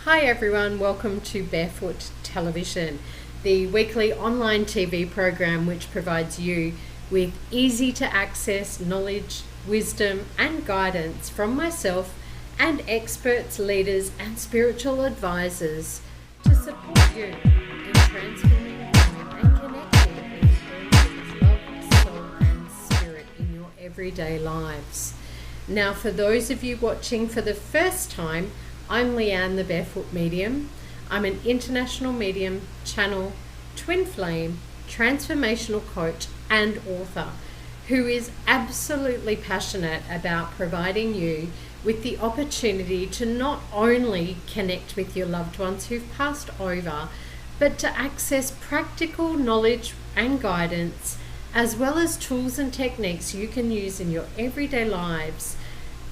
Hi everyone, welcome to Barefoot Television, the weekly online TV program which provides you with easy to access knowledge, wisdom and guidance from myself and experts, leaders and spiritual advisors to support you in transforming and connecting with love, soul and spirit in your everyday lives. Now, for those of you watching for the first time, I'm Leanne, the Barefoot Medium. I'm an international medium, channel, twin flame, transformational coach and author who is absolutely passionate about providing you with the opportunity to not only connect with your loved ones who've passed over, but to access practical knowledge and guidance, as well as tools and techniques you can use in your everyday lives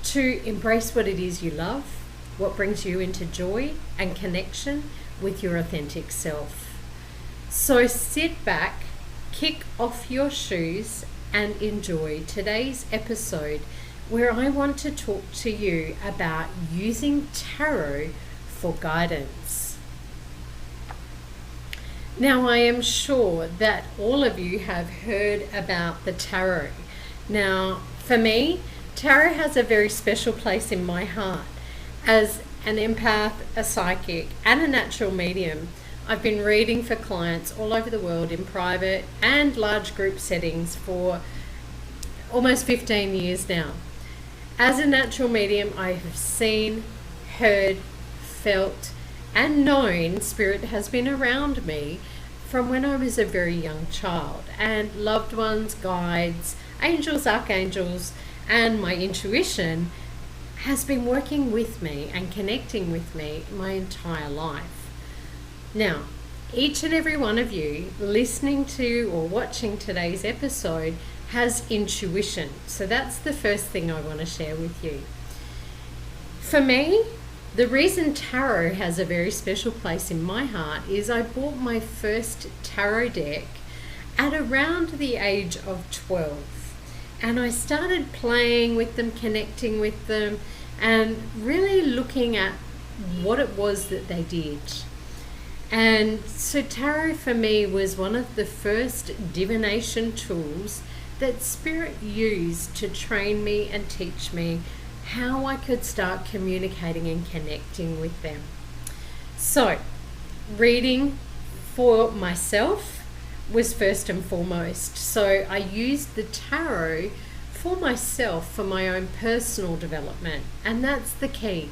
to embrace what it is you love, what brings you into joy and connection with your authentic self. So sit back, kick off your shoes and enjoy today's episode where I want to talk to you about using tarot for guidance. Now, I am sure that all of you have heard about the tarot. Now, for me, tarot has a very special place in my heart. As an empath, a psychic, and a natural medium, I've been reading for clients all over the world in private and large group settings for almost 15 years now. As a natural medium, I have seen, heard, felt, and known spirit has been around me from when I was a very young child, and loved ones, guides, angels, archangels, and my intuition has been working with me and connecting with me my entire life. Now, each and every one of you listening to or watching today's episode has intuition. So that's the first thing I want to share with you. For me, the reason tarot has a very special place in my heart is I bought my first tarot deck at around the age of 12. And I started playing with them, connecting with them, and really looking at what it was that they did. And so tarot for me was one of the first divination tools that Spirit used to train me and teach me how I could start communicating and connecting with them. So, reading for myself was first and foremost. So I used the tarot for myself, for my own personal development, and that's the key.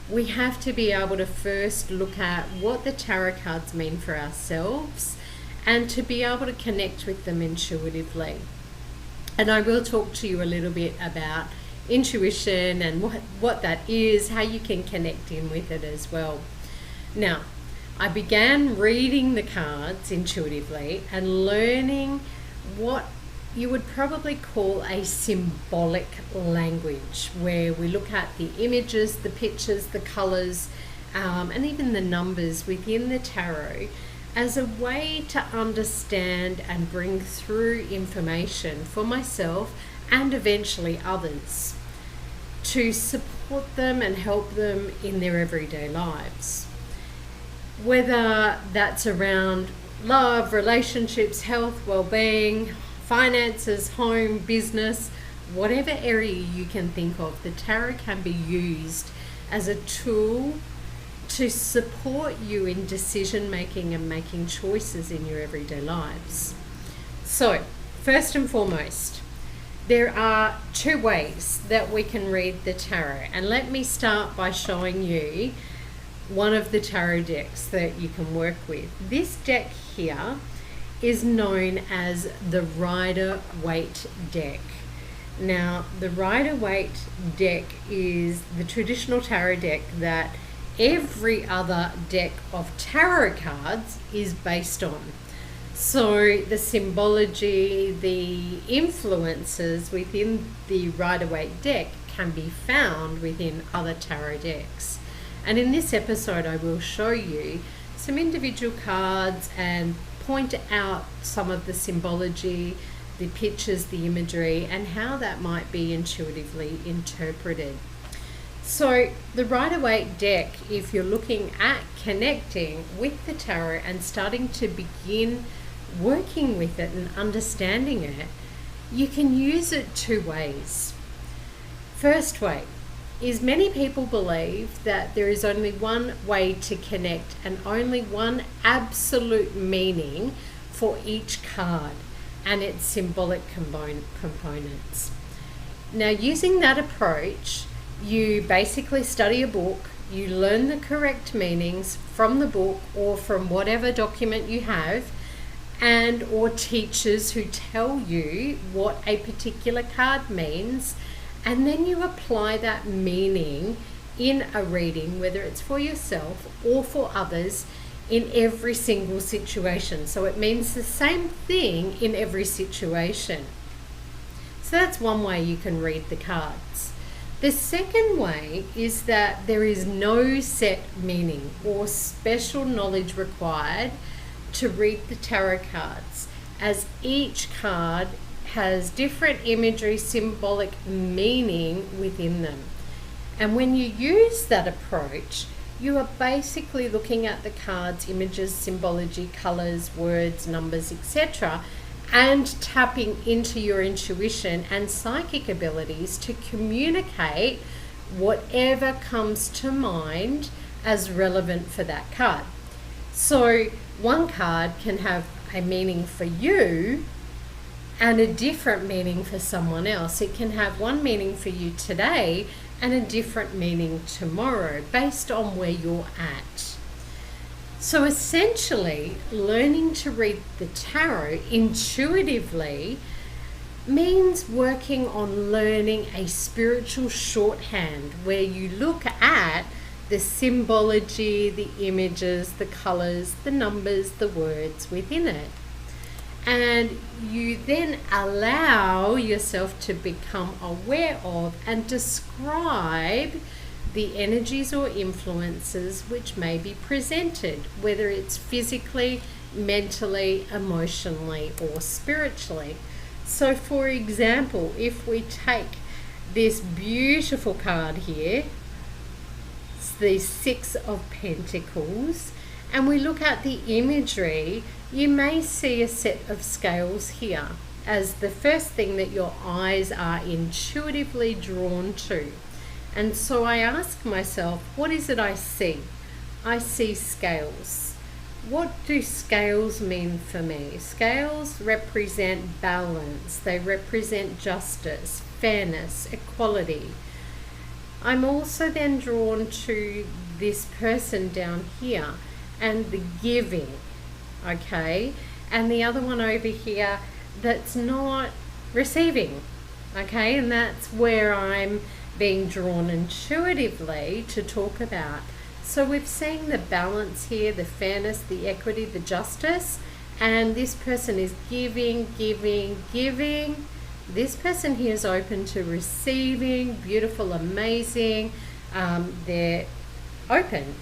We have to be able to first look at what the tarot cards mean for ourselves and to be able to connect with them intuitively. And I will talk to you a little bit about intuition and what that is, how you can connect in with it as well. Now, I began reading the cards intuitively and learning what you would probably call a symbolic language, where we look at the images, the pictures, the colors, and even the numbers within the tarot as a way to understand and bring through information for myself and eventually others to support them and help them in their everyday lives. Whether that's around love, relationships, health, well-being, finances, home, business, whatever area you can think of, the tarot can be used as a tool to support you in decision making and making choices in your everyday lives. So, first and foremost, there are two ways that we can read the tarot, and let me start by showing you one of the tarot decks that you can work with. This deck here is known as the Rider-Waite deck. Now, the Rider-Waite deck is the traditional tarot deck that every other deck of tarot cards is based on. So the symbology, the influences within the Rider-Waite deck can be found within other tarot decks. And in this episode, I will show you some individual cards and point out some of the symbology, the pictures, the imagery, and how that might be intuitively interpreted. So the Rider-Waite deck, if you're looking at connecting with the tarot and starting to begin working with it and understanding it, you can use it two ways. First way is many people believe that there is only one way to connect and only one absolute meaning for each card and its symbolic components. Now, using that approach, you basically study a book, you learn the correct meanings from the book or from whatever document you have, and or teachers who tell you what a particular card means, and then you apply that meaning in a reading, whether it's for yourself or for others, in every single situation. So it means the same thing in every situation. So that's one way you can read the cards. The second way is that there is no set meaning or special knowledge required to read the tarot cards, as each card has different imagery, symbolic meaning within them. And when you use that approach, you are basically looking at the cards, images, symbology, colors, words, numbers, etc., and tapping into your intuition and psychic abilities to communicate whatever comes to mind as relevant for that card. So one card can have a meaning for you and a different meaning for someone else. It can have one meaning for you today and a different meaning tomorrow based on where you're at. So essentially, learning to read the tarot intuitively means working on learning a spiritual shorthand where you look at the symbology, the images, the colors, the numbers, the words within it. And you then allow yourself to become aware of and describe the energies or influences which may be presented, whether it's physically, mentally, emotionally, or spiritually. So for example, if we take this beautiful card here, it's the Six of Pentacles, and we look at the imagery, you may see a set of scales here as the first thing that your eyes are intuitively drawn to. And so I ask myself, what is it I see? I see scales. What do scales mean for me? Scales represent balance. They represent justice, fairness, equality. I'm also then drawn to this person down here and the giving, okay? And the other one over here that's not receiving, okay? And that's where I'm being drawn intuitively to talk about. So we've seen the balance here, the fairness, the equity, the justice, and this person is giving, giving, giving. This person here is open to receiving, beautiful, amazing. They're open,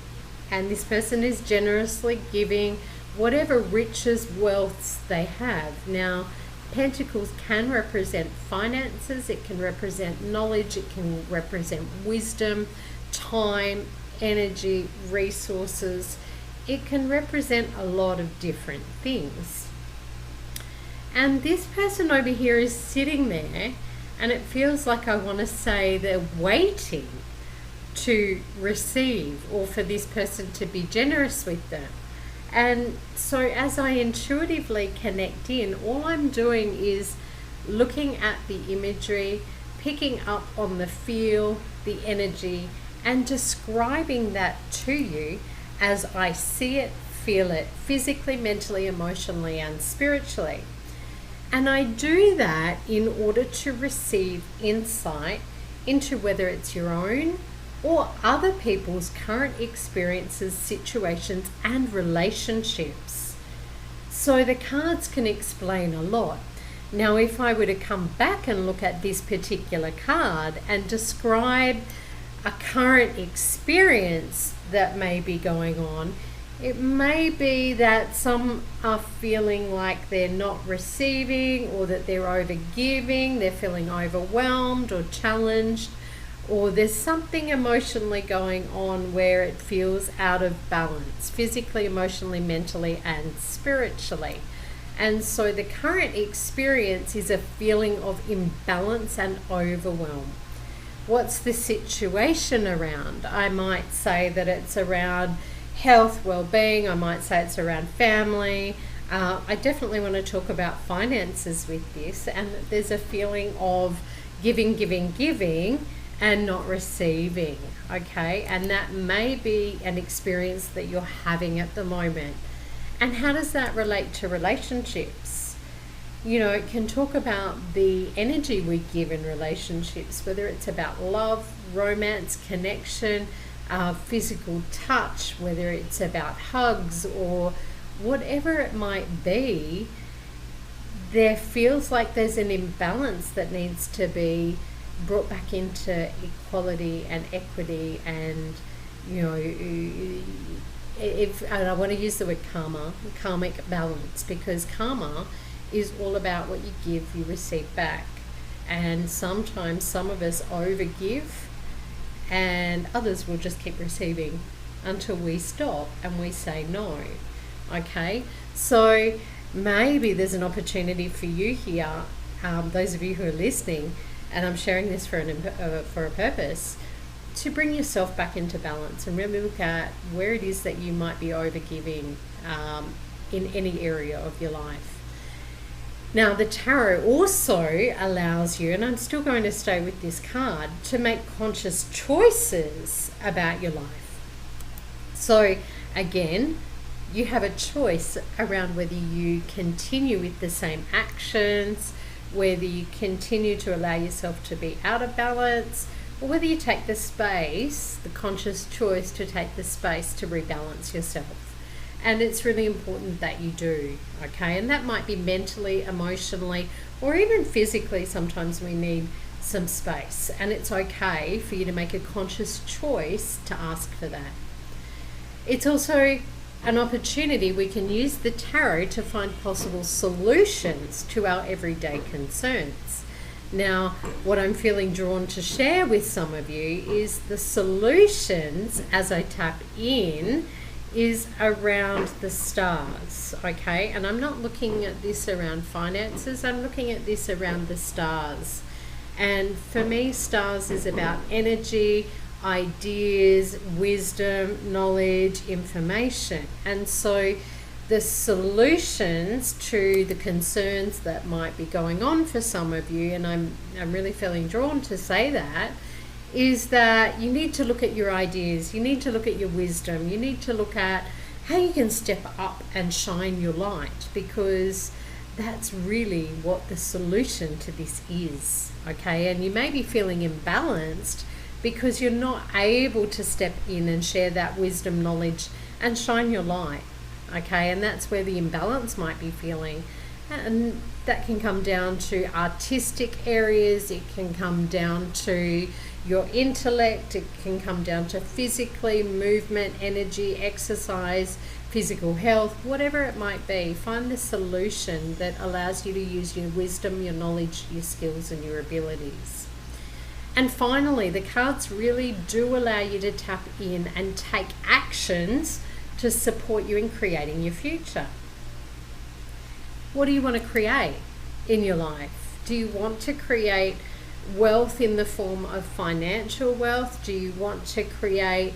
and this person is generously giving whatever riches, wealths they have. Now, Pentacles can represent finances, it can represent knowledge, it can represent wisdom, time, energy, resources. It can represent a lot of different things. And this person over here is sitting there, and it feels like, I want to say, they're waiting to receive, or for this person to be generous with them. And so as I intuitively connect in, all I'm doing is looking at the imagery, picking up on the feel, the energy, and describing that to you as I see it, feel it, physically, mentally, emotionally, and spiritually. And I do that in order to receive insight into whether it's your own or other people's current experiences, situations, and relationships. So the cards can explain a lot. Now, if I were to come back and look at this particular card and describe a current experience that may be going on, it may be that some are feeling like they're not receiving, or that they're over giving, they're feeling overwhelmed or challenged, or there's something emotionally going on where it feels out of balance, physically, emotionally, mentally, and spiritually. And so the current experience is a feeling of imbalance and overwhelm. What's the situation around? I might say that it's around health, well-being. I might say it's around family. I definitely want to talk about finances with this, and that there's a feeling of giving, and not receiving, okay? And that may be an experience that you're having at the moment. And how does that relate to relationships? You know, it can talk about the energy we give in relationships, whether it's about love, romance, connection, physical touch, whether it's about hugs or whatever it might be. There feels like there's an imbalance that needs to be brought back into equality and equity, and you know, and I want to use the word karmic balance, because karma is all about what you give, you receive back. And sometimes some of us overgive and others will just keep receiving until we stop and we say no. Okay, so maybe there's an opportunity for you here, those of you who are listening, and I'm sharing this for a purpose, to bring yourself back into balance and really look at where it is that you might be overgiving in any area of your life. Now, the tarot also allows you, and I'm still going to stay with this card, to make conscious choices about your life. So again, you have a choice around whether you continue with the same actions, whether you continue to allow yourself to be out of balance, or whether you take the space, the conscious choice to take the space to rebalance yourself. And it's really important that you do, okay? And that might be mentally, emotionally, or even physically. Sometimes we need some space, and it's okay for you to make a conscious choice to ask for that. It's also an opportunity we can use the tarot to find possible solutions to our everyday concerns. Now, what I'm feeling drawn to share with some of you is the solutions, as I tap in, is around the stars, okay? And I'm not looking at this around finances, I'm looking at this around the stars. And for me, stars is about energy, ideas, wisdom, knowledge, information. And so the solutions to the concerns that might be going on for some of you, and I'm really feeling drawn to say that, is that you need to look at your ideas, you need to look at your wisdom, you need to look at how you can step up and shine your light, because that's really what the solution to this is, okay? And you may be feeling imbalanced because you're not able to step in and share that wisdom, knowledge, and shine your light, okay? And that's where the imbalance might be feeling. And that can come down to artistic areas, it can come down to your intellect, it can come down to physically, movement, energy, exercise, physical health, whatever it might be. Find the solution that allows you to use your wisdom, your knowledge, your skills, and your abilities. And finally, the cards really do allow you to tap in and take actions to support you in creating your future. What do you want to create in your life? Do you want to create wealth in the form of financial wealth? Do you want to create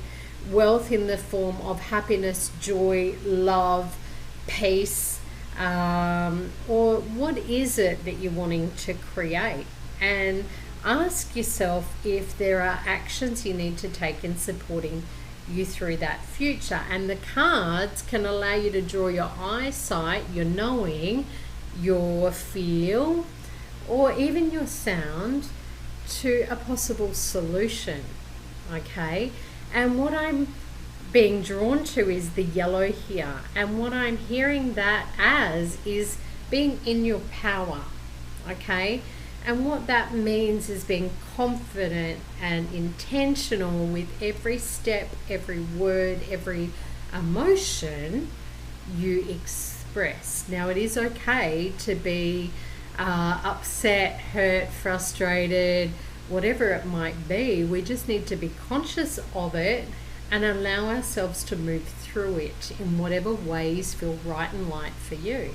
wealth in the form of happiness, joy, love, peace? Or what is it that you're wanting to create? And ask yourself if there are actions you need to take in supporting you through that future. And the cards can allow you to draw your eyesight, your knowing, your feel, or even your sound to a possible solution, okay? And what I'm being drawn to is the yellow here, and what I'm hearing that as is being in your power, okay? And what that means is being confident and intentional with every step, every word, every emotion you express. Now, it is okay to be upset, hurt, frustrated, whatever it might be, we just need to be conscious of it and allow ourselves to move through it in whatever ways feel right and light for you.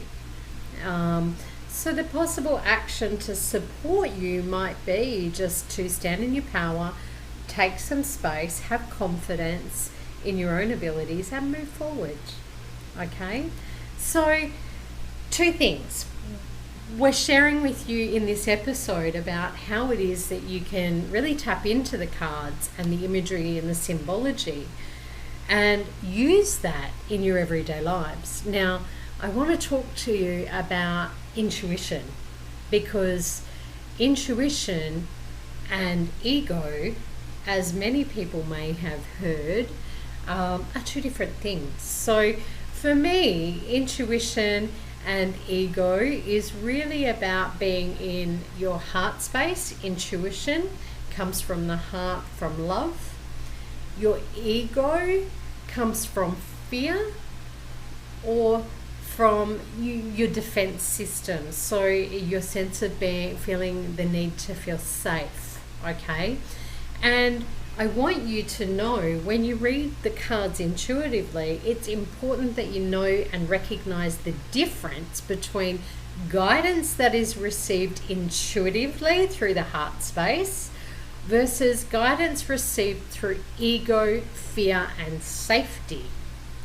So the possible action to support you might be just to stand in your power, take some space, have confidence in your own abilities and move forward. Okay? So 2 things. We're sharing with you in this episode about how it is that you can really tap into the cards and the imagery and the symbology and use that in your everyday lives. Now, I want to talk to you about intuition, because intuition and ego, as many people may have heard, are 2 different things. So for me, intuition and ego is really about being in your heart space. Intuition comes from the heart, from love. Your ego comes from fear or from your defense system. So your sense of feeling the need to feel safe. Okay? And I want you to know, when you read the cards intuitively, it's important that you know and recognize the difference between guidance that is received intuitively through the heart space versus guidance received through ego, fear, and safety.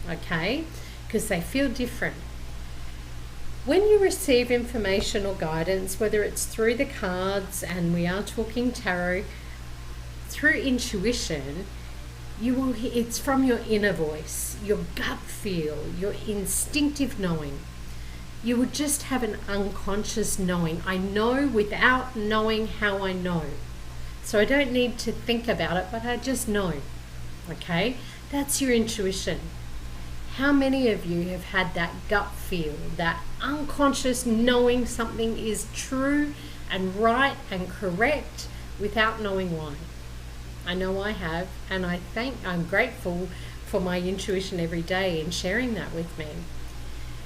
Okay? Because they feel different. When you receive information or guidance, whether it's through the cards, and we are talking tarot, through intuition, it's from your inner voice, your gut feel, your instinctive knowing. You would just have an unconscious knowing. I know without knowing how I know. So I don't need to think about it, but I just know. Okay? That's your intuition. How many of you have had that gut feel, that unconscious knowing something is true and right and correct without knowing why? I know I have, and I'm grateful for my intuition every day in sharing that with me.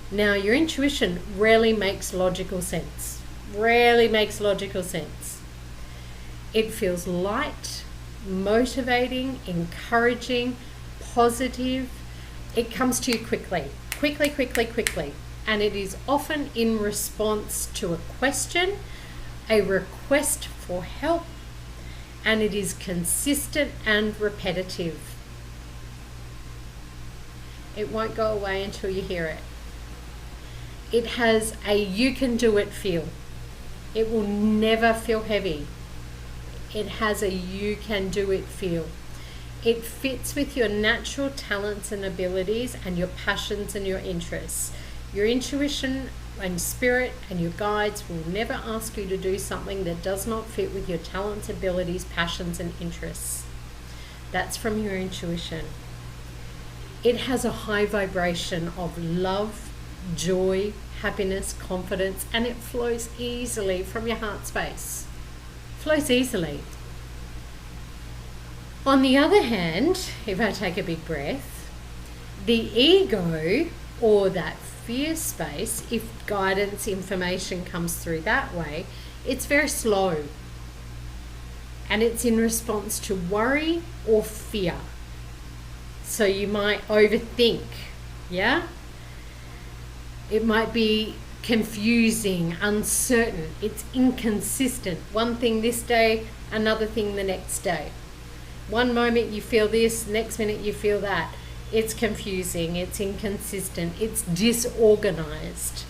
Now, your intuition rarely makes logical sense. Rarely makes logical sense. It feels light, motivating, encouraging, positive. It comes to you quickly. And it is often in response to a question, a request for help, and it is consistent and repetitive. It won't go away until you hear it. It has a you can do it feel. It will never feel heavy. It has a you can do it feel. It fits with your natural talents and abilities and your passions and your interests. Your intuition and spirit and your guides will never ask you to do something that does not fit with your talents, abilities, passions, and interests. That's from your intuition. It has a high vibration of love, joy, happiness, confidence, and it flows easily from your heart space. Flows easily. On the other hand, if I take a big breath, the ego, or that fear space, if guidance information comes through that way, it's very slow. And it's in response to worry or fear. So you might overthink, yeah? It might be confusing, uncertain, it's inconsistent. One thing this day, another thing the next day. One moment you feel this, next minute you feel that. It's confusing, it's inconsistent, it's disorganized.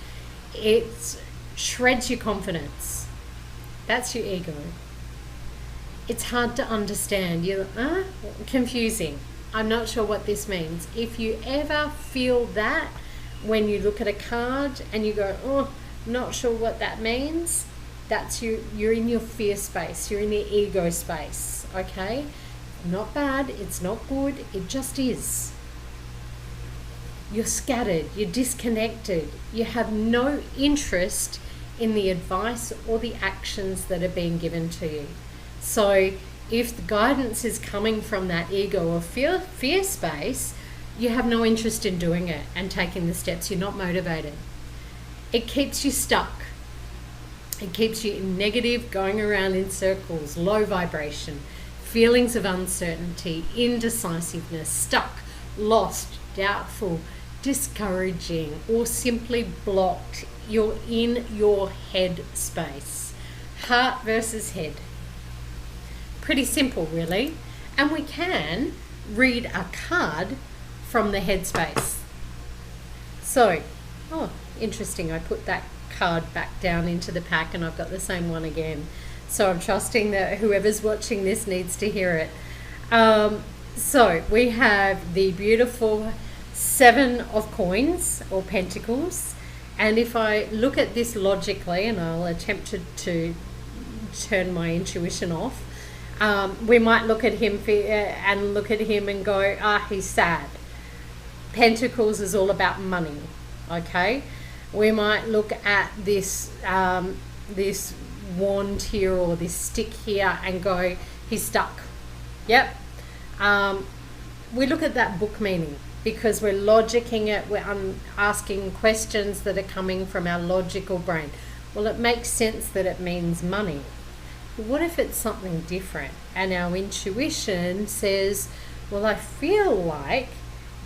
It shreds your confidence. That's your ego. It's hard to understand. You're confusing. I'm not sure what this means. If you ever feel that when you look at a card and you go, oh, not sure what that means, that's you're in your fear space. You're in the ego space, okay? Not bad, it's not good, it just is. You're scattered, you're disconnected, you have no interest in the advice or the actions that are being given to you. So if the guidance is coming from that ego or fear space, you have no interest in doing it and taking the steps. You're not motivated. It keeps you stuck. It keeps you in negative, going around in circles, low vibration, feelings of uncertainty, indecisiveness, stuck, lost, doubtful, discouraging, or simply blocked. You're in your head space. Heart versus head. Pretty simple, really. And we can read a card from the headspace. So, oh, interesting. I put that card back down into the pack and I've got the same one again. So I'm trusting that whoever's watching this needs to hear it. So we have the beautiful 7 of coins or pentacles. And if I look at this logically, and I'll attempt to turn my intuition off, we might look at him and go, he's sad. Pentacles is all about money, okay? We might look at this this wand here or this stick here and go, he's stuck. Yep. We look at that book meaning because we're logicking it, we're asking questions that are coming from our logical brain. Well, it makes sense that it means money. What if it's something different? And our intuition says, well, I feel like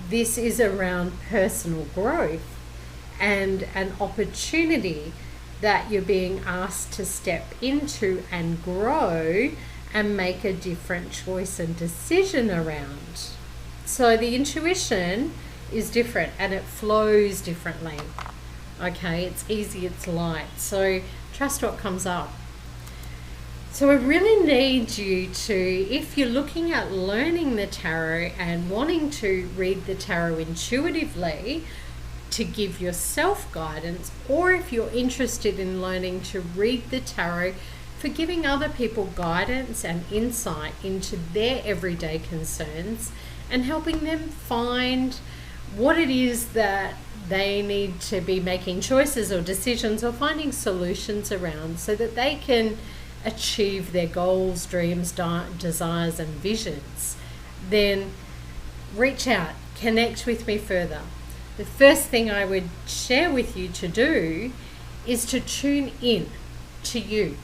this is around personal growth and an opportunity that you're being asked to step into and grow and make a different choice and decision around. So the intuition is different and it flows differently. Okay, it's easy, it's light. So trust what comes up. So I really need you to, if you're looking at learning the tarot and wanting to read the tarot intuitively to give yourself guidance, or if you're interested in learning to read the tarot for giving other people guidance and insight into their everyday concerns and helping them find what it is that they need to be making choices or decisions or finding solutions around so that they can achieve their goals, dreams, desires and visions, then reach out, connect with me further. The first thing I would share with you to do is to tune in to you.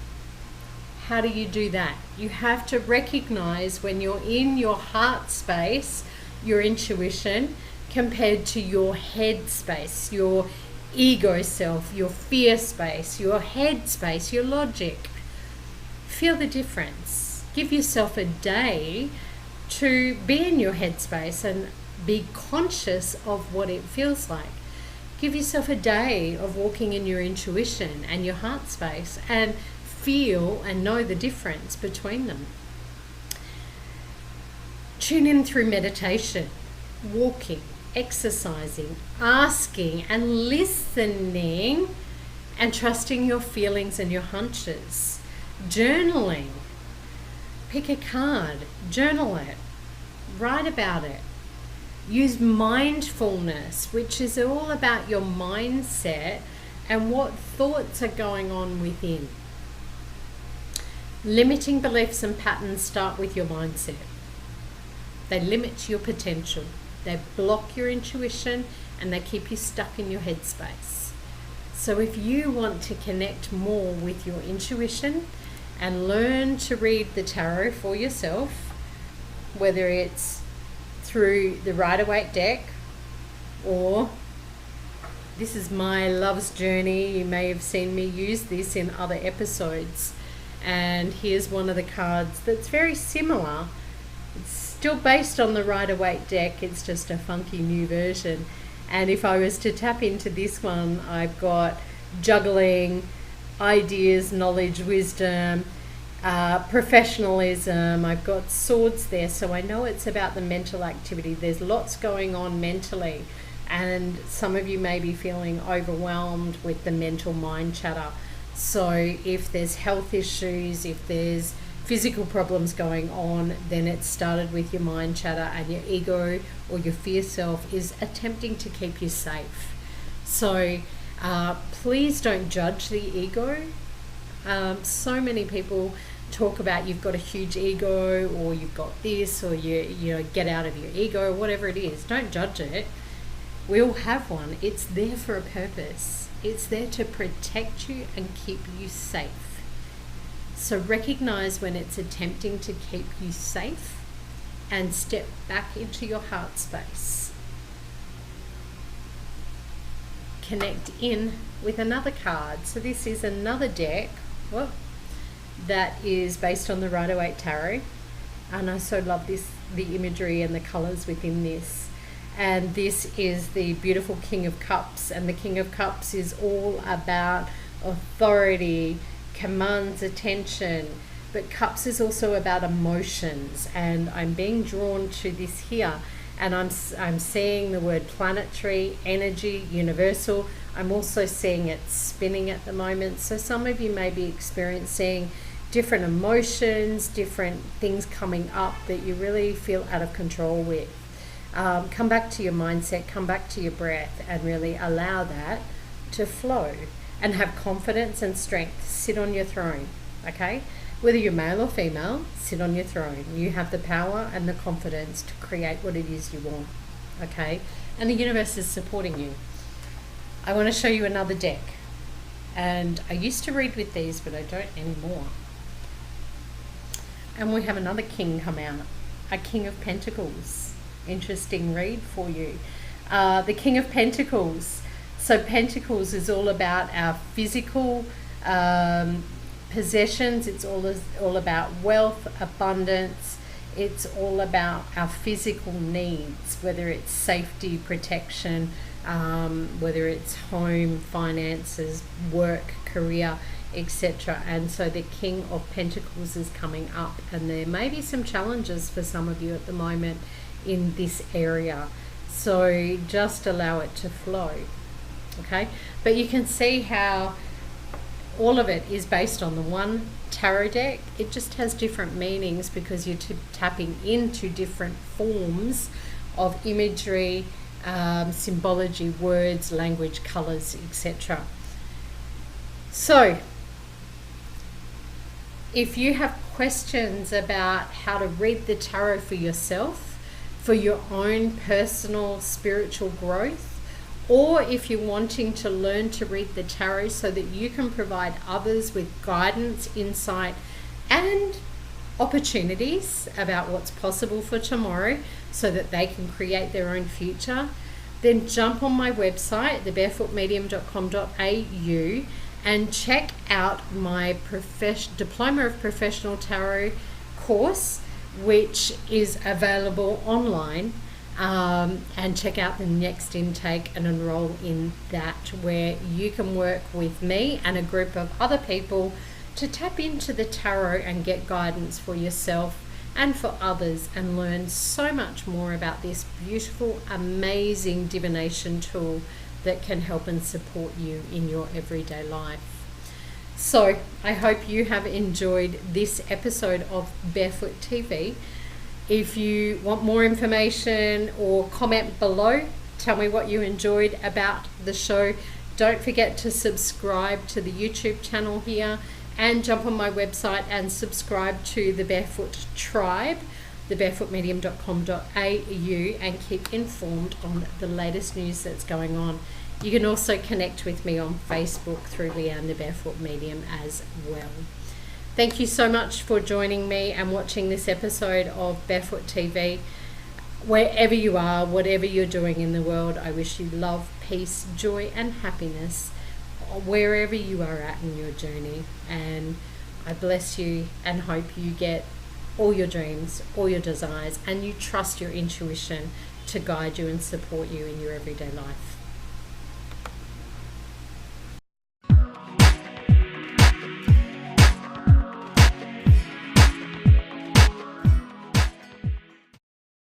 How do you do that? You have to recognize when you're in your heart space, your intuition, compared to your head space, your ego self, your fear space, your head space, your logic. Feel the difference. Give yourself a day to be in your headspace and be conscious of what it feels like. Give yourself a day of walking in your intuition and your heart space and feel and know the difference between them. Tune in through meditation, walking, exercising, asking and listening and trusting your feelings and your hunches. Journaling. Pick a card, journal it, write about it. Use mindfulness, which is all about your mindset and what thoughts are going on within. Limiting beliefs and patterns start with your mindset. They limit your potential. They block your intuition and they keep you stuck in your headspace. So if you want to connect more with your intuition and learn to read the tarot for yourself, whether it's through the Rider-Waite deck or this is my love's journey. You may have seen me use this in other episodes. And here's one of the cards that's very similar. It's still based on the Rider-Waite deck. It's just a funky new version. And if I was to tap into this one, I've got juggling, ideas, knowledge, wisdom, professionalism. I've got swords there, so I know it's about the mental activity. There's lots going on mentally, and some of you may be feeling overwhelmed with the mental mind chatter. So if there's health issues, if there's physical problems going on, then it started with your mind chatter, and your ego or your fear self is attempting to keep you safe. So please don't judge the ego. So many people talk about you've got a huge ego, or you've got this, or you know, get out of your ego, whatever it is. Don't judge it. We all have one. It's there for a purpose. It's there to protect you and keep you safe. So recognize when it's attempting to keep you safe and step back into your heart space. Connect in with another card. So this is another deck that is based on the Rider-Waite Tarot. And I so love this, the imagery and the colors within this. And this is the beautiful King of Cups. And the King of Cups is all about authority, commands attention. But Cups is also about emotions. And I'm being drawn to this here. And I'm seeing the word planetary, energy, universal. I'm also seeing it spinning at the moment. So some of you may be experiencing different emotions, different things coming up that you really feel out of control with. Come back to your mindset, come back to your breath, and really allow that to flow. And have confidence and strength. Sit on your throne, okay? Whether you're male or female, sit on your throne. You have the power and the confidence to create what it is you want, okay? And the universe is supporting you. I want to show you another deck. And I used to read with these, but I don't anymore. And we have another king come out, a King of Pentacles. Interesting read for you. The King of Pentacles. So Pentacles is all about our physical possessions. It's all about wealth, abundance. It's all about our physical needs, whether it's safety, protection, whether it's home, finances, work, career, etc. And so the King of Pentacles is coming up, and there may be some challenges for some of you at the moment in this area. So just allow it to flow, okay? But you can see how all of it is based on the one tarot deck. It just has different meanings because you're tapping into different forms of imagery, symbology, words, language, colors, etc. So if you have questions about how to read the tarot for yourself, for your own personal spiritual growth, or if you're wanting to learn to read the tarot so that you can provide others with guidance, insight, and opportunities about what's possible for tomorrow so that they can create their own future, then jump on my website, thebarefootmedium.com.au, and check out my Diploma of Professional Tarot course, which is available online. And check out the next intake and enroll in that, where you can work with me and a group of other people to tap into the tarot and get guidance for yourself and for others, and learn so much more about this beautiful, amazing divination tool that can help and support you in your everyday life. So I hope you have enjoyed this episode of Barefoot TV. If you want more information or comment below, tell me what you enjoyed about the show. Don't forget to subscribe to the YouTube channel here, and jump on my website and subscribe to the Barefoot Tribe, thebarefootmedium.com.au, and keep informed on the latest news that's going on. You can also connect with me on Facebook through Leanne the Barefoot Medium as well. Thank you so much for joining me and watching this episode of Barefoot TV. Wherever you are, whatever you're doing in the world, I wish you love, peace, joy, and happiness wherever you are at in your journey. And I bless you and hope you get all your dreams, all your desires, and you trust your intuition to guide you and support you in your everyday life.